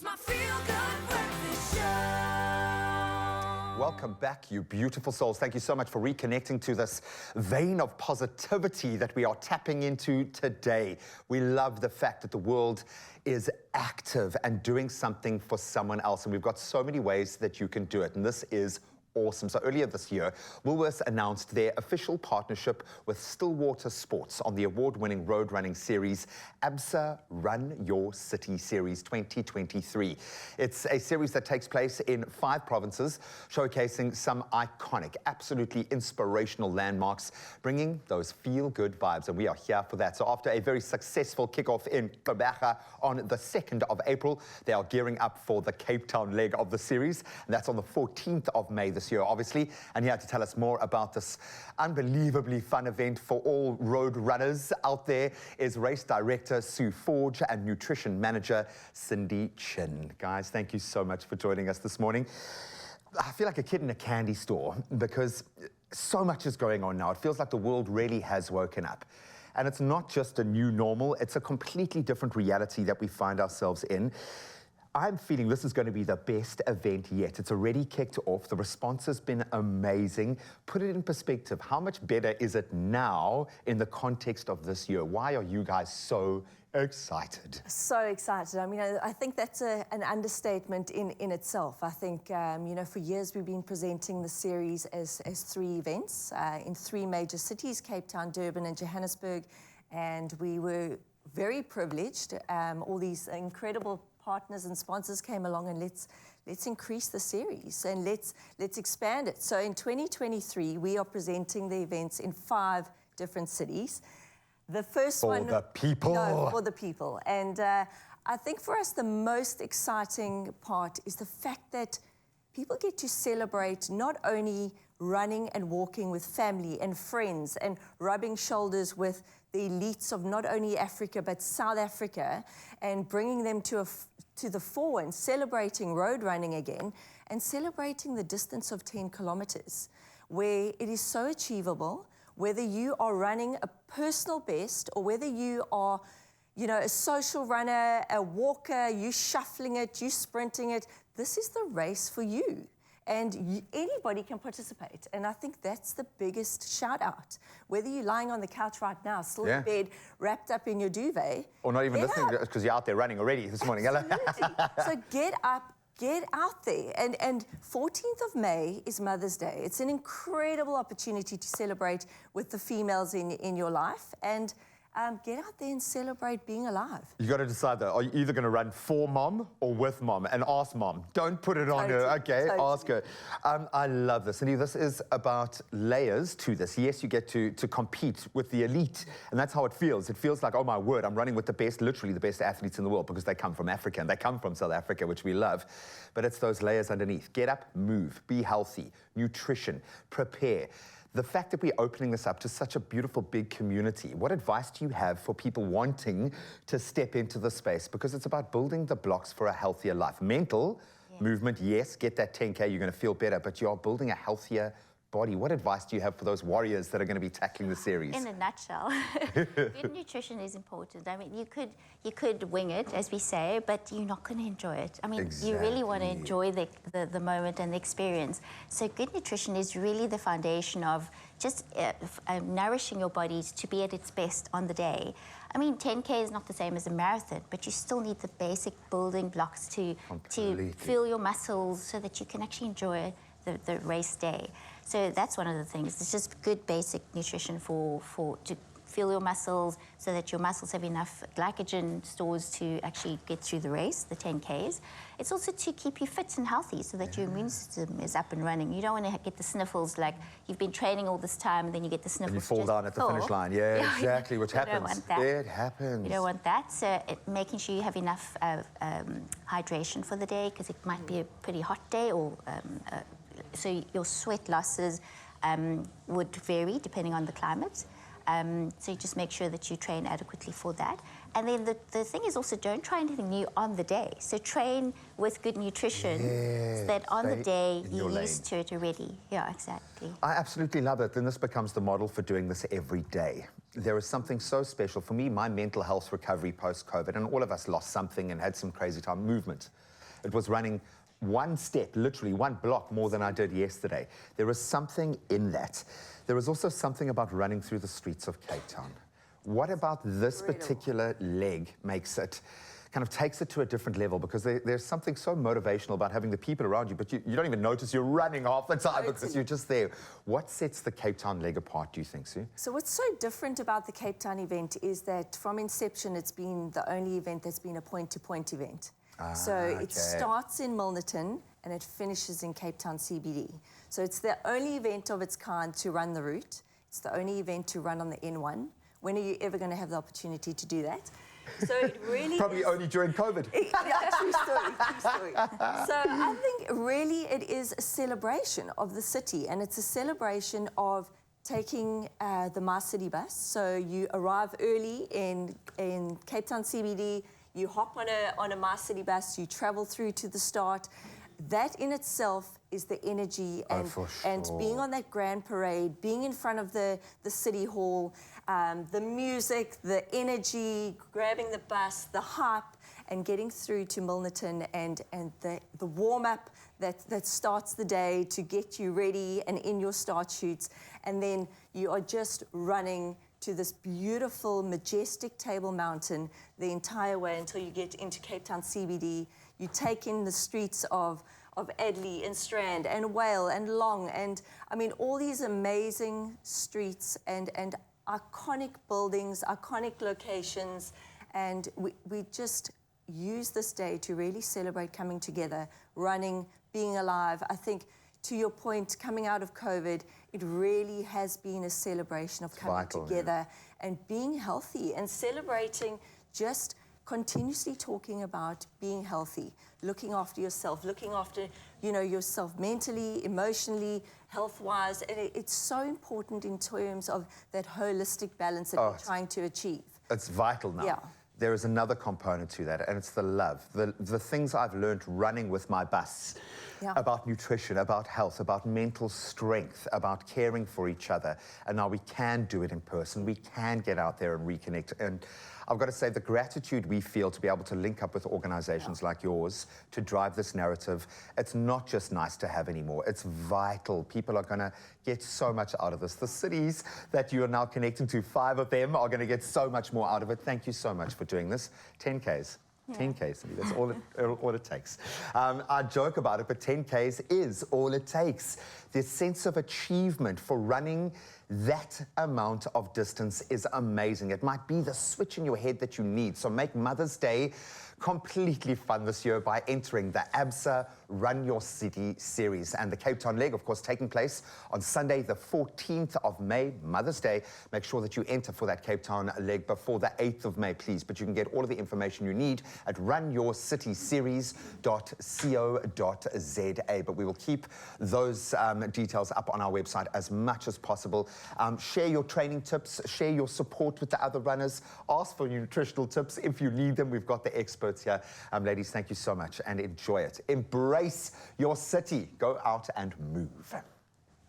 my feel-good breakfast show. Welcome back, you beautiful souls. Thank you so much for reconnecting to this vein of positivity that we are tapping into today. We love the fact that the world is active and doing something for someone else, and we've got so many ways that you can do it, and this is awesome. So earlier this year, Woolworths announced their official partnership with Stillwater Sports on the award-winning road running series, Absa Run Your City Series 2023. It's a series that takes place in 5 provinces, showcasing some iconic, absolutely inspirational landmarks, bringing those feel-good vibes, and we are here for that. So after a very successful kickoff in Gqeberha on the 2nd of April, they are gearing up for the Cape Town leg of the series, and that's on the 14th of May this year, obviously. And here to tell us more about this unbelievably fun event for all road runners out there is race director Sue Forge and nutrition manager Cindy Chin. Guys, thank you so much for joining us this morning. I feel like a kid in a candy store because so much is going on now. It feels like the world really has woken up. And it's not just a new normal, it's a completely different reality that we find ourselves in. I'm feeling this is going to be the best event yet. It's already kicked off. The response has been amazing. Put it in perspective. How much better is it now in the context of this year? Why are you guys so excited? So excited. I mean, I think that's an understatement in itself. I think, for years we've been presenting the series as 3 events in 3 major cities, Cape Town, Durban and Johannesburg. And we were very privileged. All these incredible partners and sponsors came along, and let's increase the series and let's expand it. So in 2023, we are presenting the events in 5 different cities. The first one... For the people. No, for the people. And I think for us, the most exciting part is the fact that people get to celebrate not only running and walking with family and friends and rubbing shoulders with the elites of not only Africa but South Africa, and bringing them to the fore and celebrating road running again, and celebrating the distance of 10 kilometers, where it is so achievable, whether you are running a personal best or whether you are, a social runner, a walker, you shuffling it, you sprinting it. This is the race for you. And anybody can participate. And I think that's the biggest shout out. Whether you're lying on the couch right now, still in bed, wrapped up in your duvet. Or not even listening because you're out there running already this morning. So get up, get out there. And 14th of May is Mother's Day. It's an incredible opportunity to celebrate with the females in your life. And get out there and celebrate being alive. You got to decide though, are you either going to run for mom or with mom? And ask mom. Don't put it on her, okay? Ask her. I love this. And this is about layers to this. Yes, you get to compete with the elite, and that's how it feels. It feels like, oh my word, I'm running with the best, literally the best athletes in the world, because they come from Africa and they come from South Africa, which we love. But it's those layers underneath. Get up, move, be healthy, nutrition, prepare. The fact that we're opening this up to such a beautiful big community, what advice do you have for people wanting to step into the space? Because it's about building the blocks for a healthier life. Mental movement, yes, get that 10K, you're going to feel better, but you're building a healthier body. What advice do you have for those warriors that are going to be tackling the series? In a nutshell, good nutrition is important. I mean, you could wing it, as we say, but you're not going to enjoy it. I mean, you really want to enjoy the moment and the experience. So good nutrition is really the foundation of just nourishing your body to be at its best on the day. I mean, 10K is not the same as a marathon, but you still need the basic building blocks to fuel your muscles so that you can actually enjoy the race day. So that's one of the things. It's just good basic nutrition to fuel your muscles so that your muscles have enough glycogen stores to actually get through the race, the 10Ks. It's also to keep you fit and healthy so that your immune system is up and running. You don't want to get the sniffles like you've been training all this time and then you get the sniffles. And you fall down at the finish line. Yeah, exactly, which happens. You don't want that. It happens. You don't want that. So making sure you have enough hydration for the day, because it might be a pretty hot day, or so your sweat losses would vary depending on the climate. So you just make sure that you train adequately for that. And then the thing is also, don't try anything new on the day. So train with good nutrition so that on the day you're used to it already. Yeah, exactly. I absolutely love it. Then this becomes the model for doing this every day. there is something so special. For me, my mental health recovery post-COVID, and all of us lost something and had some crazy time, movement. It was running one step, literally one block more than I did yesterday. There is something in that. There is also something about running through the streets of Cape Town. What about this particular leg makes it, kind of takes it to a different level? Because there's something so motivational about having the people around you, but you don't even notice you're running half the time because you're just there. What sets the Cape Town leg apart, do you think, Sue? So what's so different about the Cape Town event is that from inception, it's been the only event that's been a point-to-point event. So it starts in Milnerton and it finishes in Cape Town CBD. So it's the only event of its kind to run the route. It's the only event to run on the N1. When are you ever going to have the opportunity to do that? So it really Probably only during COVID. Yeah, true story, true story. So I think really it is a celebration of the city, and it's a celebration of taking the My City bus. So you arrive early in Cape Town CBD, you hop on a My City bus, you travel through to the start. That in itself is the energy and being on that grand parade, being in front of the city hall, the music, the energy, grabbing the bus, the hype, and getting through to Milnerton and the warm-up that starts the day to get you ready and in your start shoots. And then you are just running to this beautiful, majestic Table Mountain the entire way until you get into Cape Town CBD. You take in the streets of Adley and Strand and Whale and Long, and I mean all these amazing streets and iconic buildings, iconic locations, and we just use this day to really celebrate coming together, running, being alive. I think to your point, coming out of COVID, it really has been a celebration of coming together and being healthy and celebrating, just continuously talking about being healthy, looking after yourself, looking after, yourself mentally, emotionally, health-wise. And it's so important in terms of that holistic balance that we're trying to achieve. It's vital now. Yeah. There is another component to that, and it's the love. The things I've learned running with my bus about nutrition, about health, about mental strength, about caring for each other. And now we can do it in person. We can get out there and reconnect. And I've got to say, the gratitude we feel to be able to link up with organizations like yours to drive this narrative, it's not just nice to have anymore. It's vital. People are going to get so much out of this. The cities that you are now connecting to, 5 of them, are going to get so much more out of it. Thank you so much for doing this. 10Ks. 10Ks, that's all it takes. I joke about it, but 10Ks is all it takes. The sense of achievement for running that amount of distance is amazing. It might be the switch in your head that you need. So make Mother's Day completely fun this year by entering the Absa Run Your City series. And the Cape Town leg, of course, taking place on Sunday, the 14th of May, Mother's Day. Make sure that you enter for that Cape Town leg before the 8th of May, please. But you can get all of the information you need at runyourcityseries.co.za. But we will keep those details up on our website as much as possible. Share your training tips, share your support with the other runners, ask for nutritional tips if you need them. We've got the experts here. Ladies, thank you so much and enjoy it. Embrace your city. Go out and move.